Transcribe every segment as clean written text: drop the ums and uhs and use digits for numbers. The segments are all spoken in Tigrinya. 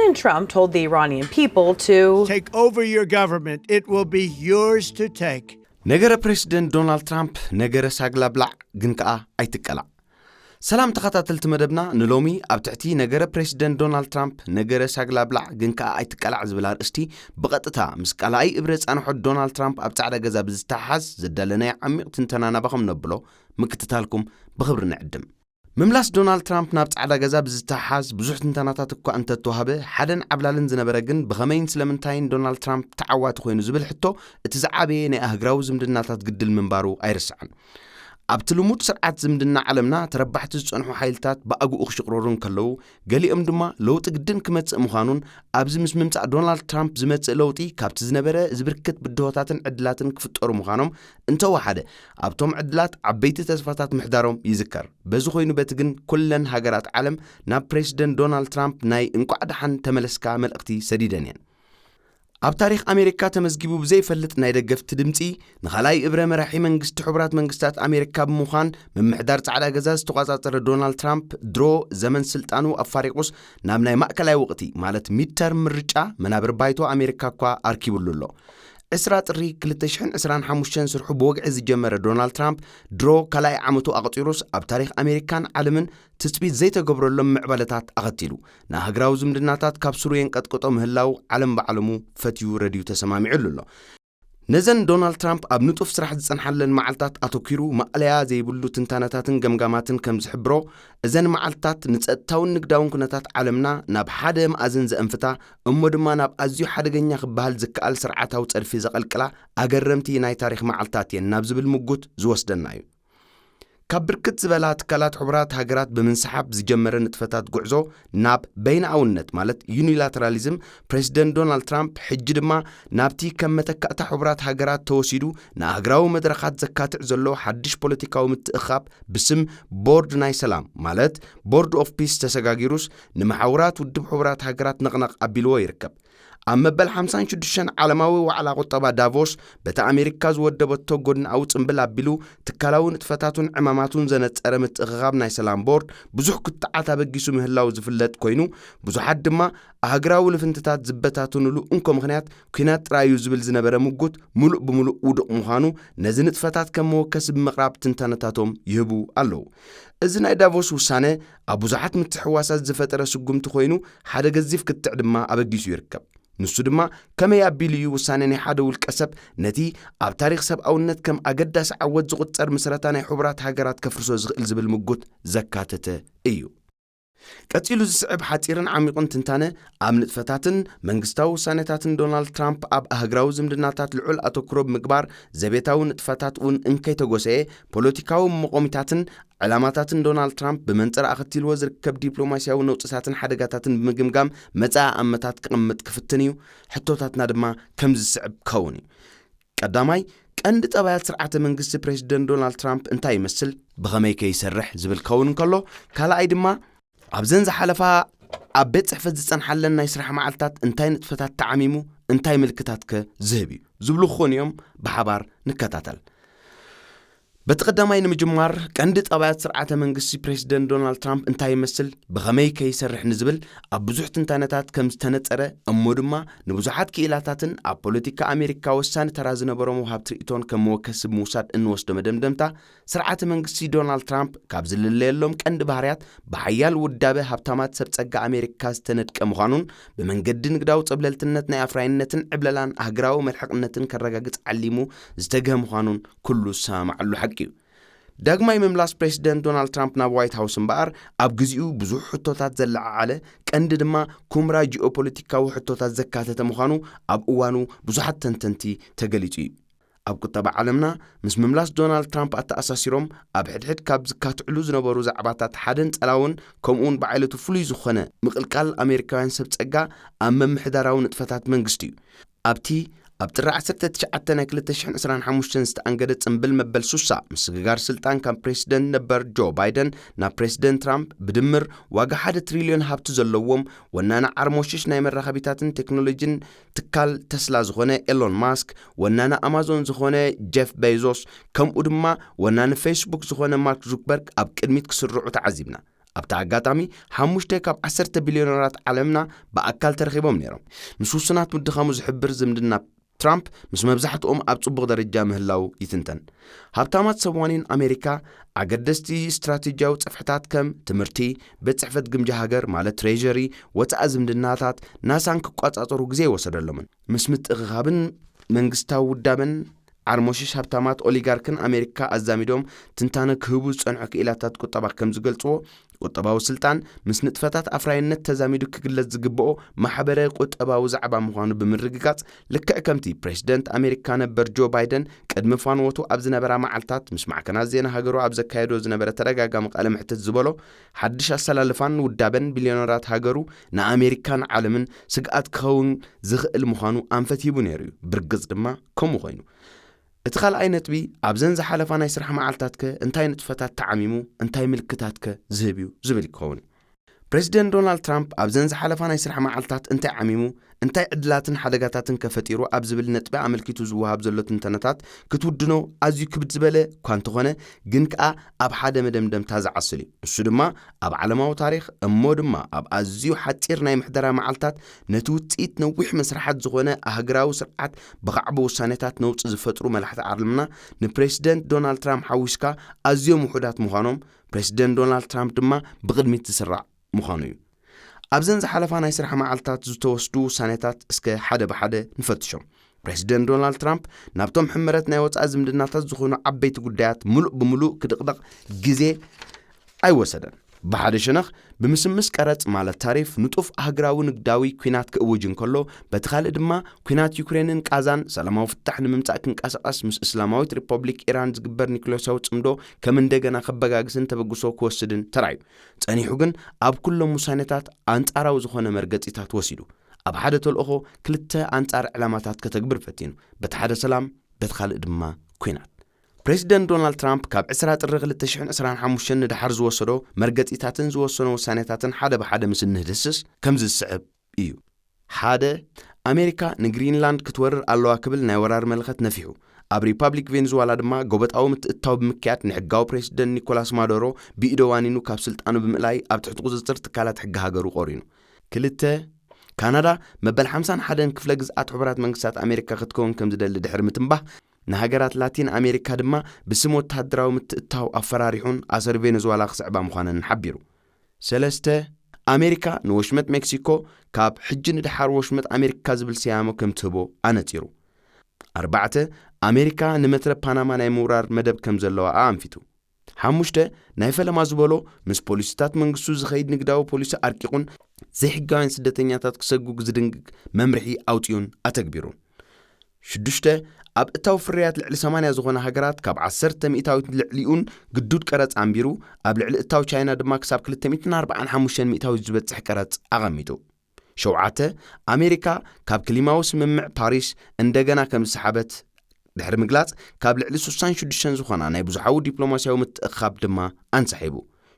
President Trump told the Iranian people to take over your government. It will be yours to take. ነገረ ፕሬሲደንት ዶናልድ ትራምፕ ነገረ ሳግላብላዕ ግን ከኣ ኣይትቀላዕ ሰላም ተኸታተልቲ መደብና ንሎሚ ኣብ ትሕቲ ነገረ ፕሬሲደንት ዶናልድ ትራምፕ ነገረ ሳግላብላዕ ግን ከኣ ኣይትቀላዕ ዝብል ኣርእስቲ ብቐጥታ ምስ ቃልኣይ እብረ ጻንሖት ዶናልድ ትራምፕ ኣብ ጻዕዳ ገዛ ብዝተሓዝ ዘዳለናይ ዓሚቕ ትንተና ናባኹም ነብሎ ምክትታልኩም ብኽብሪ ንዕድም ምምላስ ዶናልድ ትራምፕ ናብ ጻዕዳ ገዛ ብዝተሓዝ ብዙሕ ትንተናታት እኳ እንተተዋህበ ሓደን ዓብላልን ዝነበረ ግን ብኸመይን ስለምንታይን ዶናልድ ትራምፕ ተዓዋቲ ኮይኑ ዝብል ሕቶ እቲ ዝዓበየ ናይ ኣህግራዊ ዝምድናታት ግድል ምንባሩ ኣይርስዕን ኣብቲ ልሙድ ስርዓት ዝምድና ዓለምና ተረባሕቲ ዝጸንሑ ሓይልታት ብኣግኡ ክሽቕረሩን ከለዉ ገሊኦም ድማ ለውጢ ግድን ክመጽእ ምዃኑን ኣብዚ ምስ ምምጻእ ዶናልድ ትራምፕ ዝመጽእ ለውጢ ካብቲ ዝነበረ ዝብርክት ብድሆታትን ዕድላትን ክፍጠሩ ምዃኖም እንተወሓደ ኣብቶም ዕድላት ዓበይቲ ተስፋታት ምሕዳሮም ይዝከር በዚ ኮይኑ በቲ ግን ኩለን ሃገራት ዓለም ናብ ፕሬሲደንት ዶናልድ ትራምፕ ናይ እንቋዕ ደሓን ተመለስካ መልእኽቲ ሰዲደን እየን ኣብ ታሪኽ ኣሜሪካ ተመዝጊቡ ብዘይፈልጥ ናይ ደገፍቲ ድምፂ ንኻልኣይ እብረ መራሒ መንግስቲ ሕቡራት መንግስታት ኣሜሪካ ብምዃን ምምሕዳር ጻዕዳ ገዛ ዝተቆጻጸረ ዶናልድ ትራምፕ ድሮ ዘመን ስልጣኑ ኣፋሪቁስ ናብ ናይ ማእከላይ ወቕቲ ማለት ሚድተርም ምርጫ መናብር ባይቶ ኣሜሪካ እኳ ኣርኪቡሉ ኣሎ 10 ጥሪ 2025 ስርሑ ብወግዒ ዝጀመረ ዶናልድ ትራምፕ ድሮ ካልኣይ ዓመቱ ኣቕፂሩስ ኣብ ታሪኽ ኣሜሪካን ዓለምን ትጽቢት ዘይተገብረሎም ምዕባለታት ኣኸቲሉ ንኣህግራዊ ዝምድናታት ካብ ስሩ የንቀጥቅጦ ምህላው ዓለም ባዕለሙ ፈትዩ ረድዩ ተሰማሚዑሉ ኣሎ ነዘን ዶናልድ ትራምፕ ኣብ ንጡፍ ስራሕ ዝጸንሓለን መዓልታት ኣተኪሩ ማዕለያ ዘይብሉ ትንታነታትን ገምጋማትን ከም ዝሕብሮ እዘን መዓልታት ንጸጥታውን ንግዳውን ኩነታት ዓለምና ናብ ሓደ ማእዘን ዘእንፍታ እሞ ድማ ናብ ኣዝዩ ሓደገኛ ክበሃል ዝከኣል ስርዓታዊ ጸድፊ ዘቐልቅላ ኣገረምቲ ናይ ታሪኽ መዓልታት እየን ናብ ዝብል ምጉት ዝወስደና እዩ ካብ ብርክት ዝበላ ትካላት ሕቡራት ሃገራት ብምንሰሓብ ዝጀመረ ንጥፈታት ጉዕዞ ናብ በይንኣውነት ማለት ዩኒላተራሊዝም ፕሬሲደንት ዶናልድ ትራምፕ ሕጂ ድማ ናብቲ ከም መተካእታ ሕቡራት ሃገራት ተወሲዱ ንኣህግራዊ መድረኻት ዘካትዕ ዘሎ ሓድሽ ፖለቲካዊ ምትእኻብ ብስም ቦርድ ናይ ሰላም ማለት ቦርድ ኦፍ ፒስ ተሰጋጊሩስ ንመሓውራት ውድብ ሕቡራት ሃገራት ነቕነቕ ኣቢልዎ ይርከብ ኣብ መበል 56 ዓለማዊ ዋዕላ ቁጠባ ዳቮስ በታ ኣሜሪካ ዝወደበቶ ጎድናዊ ጽምብል ኣቢሉ ትካላዊ ንጥፈታቱን ዕማማቱን ዘነጸረ ምትእኽኻብ ናይ ሰላም ቦርድ ብዙሕ ክትዓት ኣበጊሱ ምህላው ዝፍለጥ ኮይኑ ብዙሓት ድማ ኣህግራዊ ልፍንትታት ዝበታትንሉ እንኮ ምኽንያት ኩናት ጥራዩ ዝብል ዝነበረ ምጉት ሙሉእ ብምሉእ ውድቕ ምዃኑ ነዚ ንጥፈታት ከም መወከሲ ብምቕራብ ትንተነታቶም ይህቡ ኣለዉ እዚ ናይ ዳቮስ ውሳነ ኣብ ብዙሓት ምትሕዋሳት ዝፈጠረ ስጉምቲ ኮይኑ ሓደ ገዚፍ ክትዕ ድማ ኣበጊሱ ይርከብ ንሱ ድማ ከመይ ኣቢሉ እዩ ውሳነ ናይ ሓደ ውልቀ ሰብ ነቲ ኣብ ታሪኽ ሰብኣውነት ከም ኣገዳሲ ዓወት ዝቝጸር መሰረታ ናይ ሕቡራት ሃገራት ከፍርሶ ዝኽእል ዝብል ምጉት ዘካተተ እዩ ቀፂሉ ዝስዕብ ሓፂርን ዓሚቑን ትንታነ ኣብ ንጥፈታትን መንግስታዊ ውሳነታትን ዶናልድ ትራምፕ ኣብ ኣህግራዊ ዝምድናታት ልዑል ኣተኩሮ ብምግባር ዘቤታዊ ንጥፈታት እውን እንከይተጎሰየ ፖለቲካዊ መቆሚታትን ዕላማታትን ዶናልድ ትራምፕ ብመንጽር ኣኸቲልዎ ዝርከብ ዲፕሎማስያዊ ነውፅታትን ሓደጋታትን ብምግምጋም መጻኢ ኣመታት ክቕምጥ ክፍትን እዩ ሕቶታትና ድማ ከም ዝስዕብ ክኸውን እዩ ቀዳማይ ቀንዲ ጠባያት ስርዓተ መንግስቲ ፕሬሲደንት ዶናልድ ትራምፕ እንታይ ይመስል ብኸመይ ከይሰርሕ ዝብል ክኸውን እንከሎ ካልኣይ ድማ ኣብዘን ዝሓለፋ ኣብ ቤት ጽሕፈት ዝጸንሓለን ናይ ስራሕ መዓልታት እንታይ ንጥፈታት ተዓሚሙ እንታይ ምልክታት ዝህብ እዩ ዝብሉ ክኾኑ እዮም ብሓባር ንከታተል በተቀዳማይ ንምጅማር ቀንዲ ጠባያት ስርዓተ መንግስቲ ፕሬሲደንት ዶናልድ ትራምፕ እንታይ ይመስል ብኸመይ ከይሰርሕ ንዝብል ኣብ ብዙሕ ትንታነታት ከም ዝተነጸረ እሞ ድማ ንብዙሓት ክኢላታትን ኣብ ፖለቲካ ኣሜሪካ ወሳኒ ተራ ዝነበሮም ወሃብቲ ርእቶን ከም መወከሲ ብምውሳድ እንወስዶ መደምደምታ ስርዓተ መንግስቲ ዶናልድ ትራምፕ ካብ ዝልለየሎም ቀንዲ ባህርያት ብሓያል ውዳበ ሃብታማት ሰብ ጸጋ ኣሜሪካ ዝተነጥቀ ምዃኑን ብመንገዲ ንግዳዊ ጸብለልትነት ናይ ኣፍራይነትን ዕብለላን ኣህግራዊ መልሕቕነትን ከረጋግጽ ዓሊሙ ዝተገህ ምዃኑን ኩሉ ሰማዕሉ ሓቂ እዩ ዳግማይ ምምላስ ፕሬሲደንት ዶናልድ ትራምፕ ናብ ዋይት ሃውስ እምበኣር ኣብ ግዚኡ ብዙሕ ሕቶታት ዘለዓዓለ ቀንዲ ድማ ኩምራ ጂኦፖለቲካዊ ሕቶታት ዘካተተ ምዃኑ ኣብ እዋኑ ብዙሓት ተንተንቲ ተገሊጹ እዩ ኣብ ቁጠባ ዓለምና ምስ ምምላስ ዶናልድ ትራምፕ ኣተኣሳሲሮም ኣብ ሕድሕድ ካብ ዝካትዕሉ ዝነበሩ ዛዕባታት ሓደን ጸላውን ከምኡውን ብዓይነቱ ፍሉይ ዝኾነ ምቕልቃል ኣሜሪካውያን ሰብ ጸጋ ኣብ መምሕዳራዊ ንጥፈታት መንግስቲ እዩ ኣብቲ ኣብ ጥሪ 19/2025 ዝተኣንገደ ጽምብል መበል ሱሳ ምስግጋር ስልጣን ካብ ፕሬሲደንት ነበር ጆ ባይደን ናብ ፕሬሲደንት ትራምፕ ብድምር ዋጋ 1 ትሪልዮን ሃብቲ ዘለዎም ወናና ዓርሞሽሽ ናይ መራኸቢታትን ቴክኖሎጂን ትካል ተስላ ዝኾነ ኤሎን ማስክ ወናና ኣማዞን ዝኾነ ጄፍ ቤዞስ ከምኡ ድማ ወናና ፌስቡክ ዝኾነ ማርክ ዙክበርግ ኣብ ቅድሚት ክስርዑ ተዓዚብና ኣብታ ኣጋጣሚ 5 ካብ 10 ቢልዮነራት ዓለምና ብኣካል ተረኺቦም ነይሮም። ምስ ውሱናት ምድኻሙ ዝሕብር ዝምድና ትራምፕ ምስ መብዛሕትኦም ኣብ ጽቡቕ ደረጃ ምህላው ይትንተን። ሃብታማት ሰብዋኒን ኣሜሪካ ኣገደስቲ ስትራቴጂያዊ ጽፍሕታት ከም ትምህርቲ፣ ቤት ጽሕፈት ግምጃ ሃገር ማለት ትሬዠሪ፣ ወፃኢ ዝምድናታት ናሳን ክቋጻጸሩ ግዜ ይወሰደሎምን። ምስ ምትእኽኻብን መንግስታዊ ውዳበን ዓርሞሽሽ ሃብታማት ኦሊጋርክን ኣሜሪካ ኣዛሚዶም ትንታነ ክህቡ ዝጸንዑ ክኢላታት ቁጠባ ከም ዝገልጽዎ ቁጠባዊ ስልጣን ምስ ንጥፈታት ኣፍራይነት ተዛሚዱ ክግለጽ ዝግብኦ ማሕበረ ቁጠባዊ ዛዕባ ምዃኑ ብምርግጋጽ ልክዕ ከምቲ ፕሬዚደንት ኣሜሪካ ነበር ጆ ባይደን ቅድሚ ፋንወቱ ኣብ ዝነበራ መዓልታት ምስ ማዕከናት ዜና ሃገሩ ኣብ ዘካየዶ ዝነበረ ተደጋጋሚ ቃለ ምሕትት ዝበሎ ሓድሽ ኣሰላልፋን ውዳበን ቢልዮነራት ሃገሩ ንኣሜሪካን ዓለምን ስግኣት ክኸውን ዝኽእል ምዃኑ ኣንፈት ሂቡ ነይሩ እዩ። ብርግጽ ድማ ከምኡ ኮይኑ እቲ ካልኣይ ነጥቢ ኣብዘን ዝሓለፋ ናይ ስራሕ መዓልታትከ እንታይ ንጥፈታት ተዓሚሙ እንታይ ምልክታትከ ዝህብ እዩ ዝብል ይኸውን። ፕሬዚደንት ዶናልድ ትራምፕ ኣብዘን ዝሓለፋ ናይ ስራሕ መዓልታት እንታይ ዓሚሙ እንታይ ዕድላትን ሓደጋታትን ከፈጢሩ ኣብ ዝብል ነጥቢ ኣመልኪቱ ዝወሃብ ዘሎ ትንተነታት ክትውድኖ ኣዝዩ ክብድ ዝበለ እኳ እንተኾነ ግን ከኣ ኣብ ሓደ መደምደምታ ዝዓስል እዩ። እሱ ድማ ኣብ ዓለማዊ ታሪኽ እሞ ድማ ኣብ ኣዝዩ ሓፂር ናይ ምሕደራ መዓልታት ነቲ ውፅኢት ነዊሕ መስራሓት ዝኾነ ኣህግራዊ ስርዓት ብኻዕቢ ውሳኔታት ነውፅ ዝፈጥሩ መላሕቲ ዓለምና ንፕሬዚደንት ዶናልድ ትራምፕ ሓዊስካ ኣዝዮም ውሑዳት ምዃኖም ፕሬዚደንት ዶናልድ ትራምፕ ድማ ብቕድሚት ዝስራዕ ምዃኑ እዩ። ኣብዘን ዝሓለፋ ናይ ስራሕ መዓልታት ዝተወስዱ ውሳኔታት እስከ ሓደ ብሓደ ንፈትሾም። ፕሬዚደንት ዶናልድ ትራምፕ ናብቶም ሕመረት ናይ ወፃኢ ዝምድናታት ዝኾኑ ዓበይቲ ጉዳያት ሙሉእ ብምሉእ ክድቕደቕ ግዜ ኣይወሰደን። ብሓደ ሸነኽ ብምስምስ ቀረጽ ማለት ታሪፍ ንጡፍ ኣህግራዊ ንግዳዊ ኩናት ክእውጅ እንከሎ በቲ ካልእ ድማ ኩናት ዩክሬንን ቃዛን ሰላማዊ ፍታሕ ንምምጻእ ክንቀሳቐስ ምስ እስላማዊት ሪፐብሊክ ኢራን ዝግበር ኒውክሌራዊ ጽምዶ ከም እንደገና ከበጋግስን ተበግሶ ክወስድን ተራእዩ። ጸኒሑ ግን ኣብ ኩሎም ውሳኔታት ኣንጻራዊ ዝኾነ መርገጺታት ወሲዱ ኣብ ሓደ ተልእኾ ክልተ ኣንጻር ዕላማታት ከተግብር ፈቲኑ በቲ ሓደ ሰላም በቲ ካልእ ድማ ኩናት። ፕሬዚደንት ዶናልድ ትራምፕ ካብ 20 ጥሪ 2025 ንድሓር ዝወሰዶ መርገጺታትን ዝወሰኖ ውሳኔታትን ሓደ ብሓደ ምስ እንህድስስ ከም ዝስዕብ እዩ። ሓደ ኣሜሪካ ንግሪንላንድ ክትወርር ኣለዋ ክብል ናይ ወራር መልእኽት ነፊሑ ኣብ ሪፐብሊክ ቬንዙዌላ ድማ ጎበጣዊ ምትእትታው ብምክያድ ንሕጋዊ ፕሬዚደንት ኒኮላስ ማዱሮ ብኢዶ ዋኒኑ ካብ ስልጣኑ ብምእላይ ኣብ ትሕቲ ቁፅጥር ትካላት ሕጊ ሃገሩ ቆሪኑ። ክልተ ካናዳ መበል 51 ክፍለ ግዝኣት ሕቡራት መንግስታት ኣሜሪካ ክትከውን ከም ዝደሊ ድሕሪ ምትንባህ ንሃገራት ላቲን ኣሜሪካ ድማ ብስም ወተሃደራዊ ምትእትታው ኣፈራሪሑን ኣሰር ቬንዙዌላ ክስዕባ ምዃነን ሓቢሩ። ሰለስተ ኣሜሪካ ንወሽመጥ ሜክሲኮ ካብ ሕጂ ንድሓር ወሽመጥ ኣሜሪካ ዝብል ስያሞ ከም ትህቦ ኣነፂሩ። ኣርባዕተ ኣሜሪካ ንመትረ ፓናማ ናይ ምውራር መደብ ከም ዘለዋ ኣንፊቱ። ሓሙሽተ ናይ ፈለማ ዝበሎ ምስ ፖሊስታት መንግስቱ ዝኸይድ ንግዳዊ ፖሊሲ ኣርቂቑን ዘይሕጋውያን ስደተኛታት ክሰጉግ ዝድንግግ መምርሒ ኣውፅዩን ኣተግቢሩን። ሽዱሽተ ኣብ እታዊ ፍርያት ልዕሊ 80 ዝኾነ ሃገራት ካብ 10 ሚእታዊት ልዕሊኡን ግዱድ ቀረጽ ኣንቢሩ ኣብ ልዕሊ እታዊ ቻይና ድማ ክሳብ 245 ሚእታዊት ዝበጽሕ ቀረጽ ኣቐሚጡ። ሸውዓተ ኣሜሪካ ካብ ክሊማዊ ስምምዕ ፓሪስ እንደገና ከም ዝሰሓበት ድሕሪ ምግላጽ ካብ ልዕሊ 66 ዝኾና ናይ ብዙሓዊ ዲፕሎማስያዊ ምትእኽኻብ ድማ አንሰሒቡ።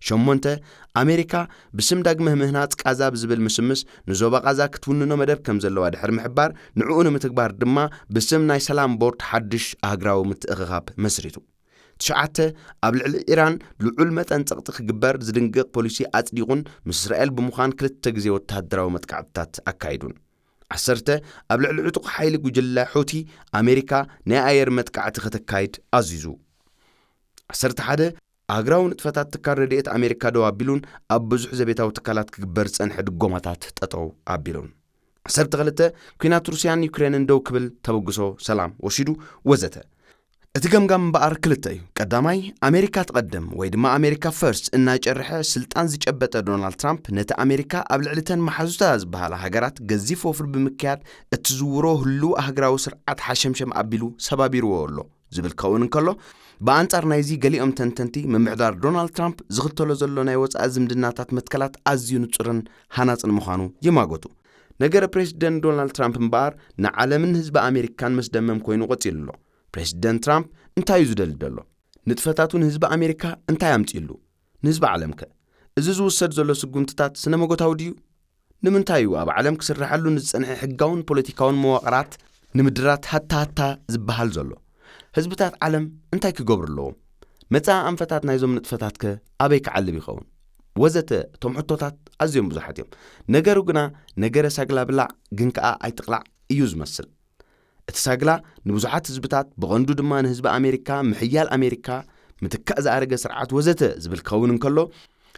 ሸሞንተ ኣሜሪካ ብስም ዳግመ ምህናጽ ቃዛ ብዝብል ምስምስ ንዞባ ቃዛ ክትውንኖ መደብ ከም ዘለዋ ድሕሪ ምሕባር ንዕኡ ንምትግባር ድማ ብስም ናይ ሰላም ቦርድ ሓድሽ ኣህግራዊ ምትእኽኻብ መስሪቱ። ትሽዓተ ኣብ ልዕሊ ኢራን ልዑል መጠን ጸቕጢ ክግበር ዝድንግቕ ፖሊሲ ኣጽዲቑን ምስ እስራኤል ብምዃን 2 ግዜ ወተሃደራዊ መጥቃዕትታት ኣካይዱን። 10 ኣብ ልዕሊ ዕጡቕ ሓይሊ ጉጅለ ሑቲ ኣሜሪካ ናይ ኣየር መጥቃዕቲ ከተካይድ ኣዚዙ። 11 ኣህግራዊ ንጥፈታት ትካል ረድኤት ኣሜሪካ ደው ኣቢሉን ኣብ ብዙሕ ዘቤታዊ ትካላት ክግበር ዝጸንሐ ድጎማታት ጠጠው ኣቢሉን። 12 ኩናት ሩስያን ዩክሬንን ደው ክብል ተበግሶ ሰላም ወሲዱ ወዘተ። እቲ ገምጋም እምበኣር ክልተ እዩ። ቀዳማይ ኣሜሪካ ትቐድም ወይ ድማ ኣሜሪካ ፈርስት እናጨርሐ ስልጣን ዝጨበጠ ዶናልድ ትራምፕ ነቲ ኣሜሪካ ኣብ ልዕሊተን ማሓዙታ ዝበሃላ ሃገራት ገዚፍ ወፍሪ ብምክያድ እትዝውሮ ህልው ኣህግራዊ ስርዓት ሓሸምሸም ኣቢሉ ሰባቢርዎ ኣሎ ዝብል ከውን እንከሎ በአንጻር ናይዚ ገሊኦም ተንተንቲ ምምሕዳር ዶናልድ ትራምፕ ዝኽተሎ ዘሎ ናይ ወፃኢ ዝምድናታት መትከላት ኣዝዩ ንጹርን ሃናጽን ምዃኑ ይማጎቱ። ነገረ ፕሬዚደንት ዶናልድ ትራምፕ እምበኣር ንዓለምን ህዝቢ ኣሜሪካን ምስ ደመም ኮይኑ ቆፂሉ ኣሎ። ፕሬዚደንት ትራምፕ እንታይ እዩ ዝደሊ ዘሎ? ንጥፈታቱን ህዝቢ ኣሜሪካ እንታይ ኣምፂሉ? ንህዝቢ ዓለም ከ እዚ ዝውሰድ ዘሎ ስጉምትታት ስነ መጎታዊ ድዩ? ንምንታይ እዩ ኣብ ዓለም ክስራሐሉ ንዝጸንሐ ሕጋውን ፖለቲካውን መዋቕራት ንምድራት ሃታ ዝበሃል ዘሎ? ህዝብታት ዓለም እንታይ ክገብሩ ኣለዎም? መጻ ኣንፈታት ናይዞም ንጥፈታት ከ ኣበይ ክዓልብ ይኸውን? ወዘተ ቶም ሕቶታት ኣዝዮም ብዙሓት እዮም ነገሩ ግና ነገረ ሳግላብላዕ ግን ከኣ ኣይትቕላዕ እዩ ዝመስል እቲ ሳግላ ንብዙሓት ህዝብታት ብቐንዱ ድማ ንህዝቢ ኣሜሪካ ምሕያል ኣሜሪካ ምትካእ ዝኣረገ ስርዓት ወዘተ ዝብል ክኸውን እንከሎ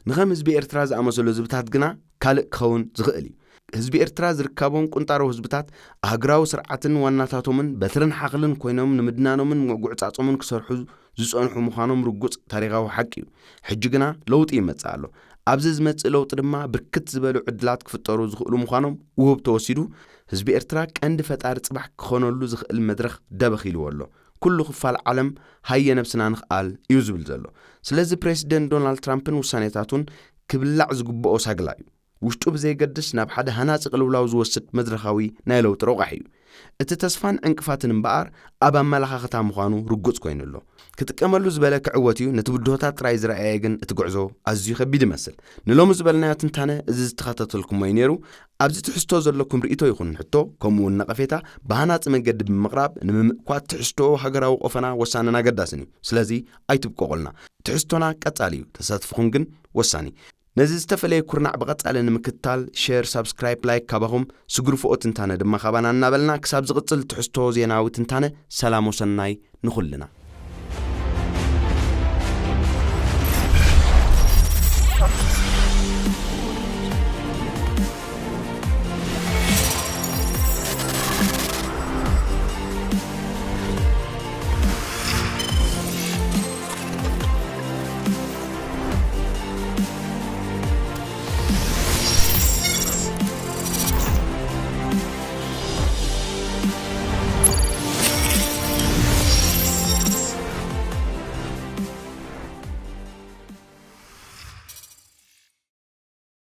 ንኸም ህዝቢ ኤርትራ ዝኣመሰሉ ህዝብታት ግና ካልእ ክኸውን ዝኽእል እዩ ህዝቢ ኤርትራ ዝርከቦም ቁንጣሮ ህዝብታት ኣህግራዊ ስርዓትን ዋናታቶምን በትርን ሓኽልን ኮይኖም ንምድናኖምን ጉዕጻጾምን ክሰርሑ ዝጸንሑ ምዃኖም ርጉጽ ታሪኻዊ ሓቂ እዩ ሕጂ ግና ለውጢ ይመጽእ ኣሎ ኣብዚ ዝመጽእ ለውጢ ድማ ብርክት ዝበሉ ዕድላት ክፍጠሩ ዝኽእሉ ምዃኖም ውህብ ተወሲዱ ህዝቢ ኤርትራ ቀንዲ ፈጣሪ ጽባሕ ክኾነሉ ዝኽእል መድረኽ ደበኺልዎ ኣሎ ኩሉ ክፋል ዓለም ሃየ ነብስና ንኽኣል እዩ ዝብል ዘሎ ስለዚ ፕሬሲደንት ዶናልድ ትራምፕን ውሳኔታቱን ክብላዕ ዝግብኦ ሳግላ እዩ ውሽጡ ብዘይገድስ ናብ ሓደ ሃናፂ ቅልውላው ዝወስድ መድረኻዊ ናይ ለውጢ ረቑሕ እዩ እቲ ተስፋን ዕንቅፋትን እምበኣር ኣብ ኣመላኻኽታ ምዃኑ ርጉጽ ኮይኑ ኣሎ ክጥቀመሉ ዝበለ ክዕወት እዩ ነቲ ብድሆታት ጥራይ ዝረኣየ ግን እቲ ጉዕዞ ኣዝዩ ከቢድ ይመስል ንሎሚ ዝበልናዮ ትንታነ እዚ ዝተኸታተልኩሞ እዩ ነይሩ ኣብዚ ትሕዝቶ ዘለኩም ርእቶ ይኹን ሕቶ ከምኡውን ነቐፌታ ብሃናፂ መንገዲ ብምቕራብ ንምምእኳት ትሕዝቶ ሃገራዊ ቆፈና ወሳንን ኣገዳስን እዩ ስለዚ ኣይትብቆቑልና ትሕዝቶና ቀጻሊ እዩ ተሳትፍኹም ግን ወሳኒ ነዚ ዝተፈለየ ኩርናዕ ብቐጻሊ ንምክትታል ሼር ሳብስክራይብ ላይክ ካባኹም ስግርፍኦ ትንታነ ድማ ኻባና እናበልና ክሳብ ዝቕጽል ትሕዝቶ ዜናዊ ትንታነ ሰላም ወሰናይ ንኹልና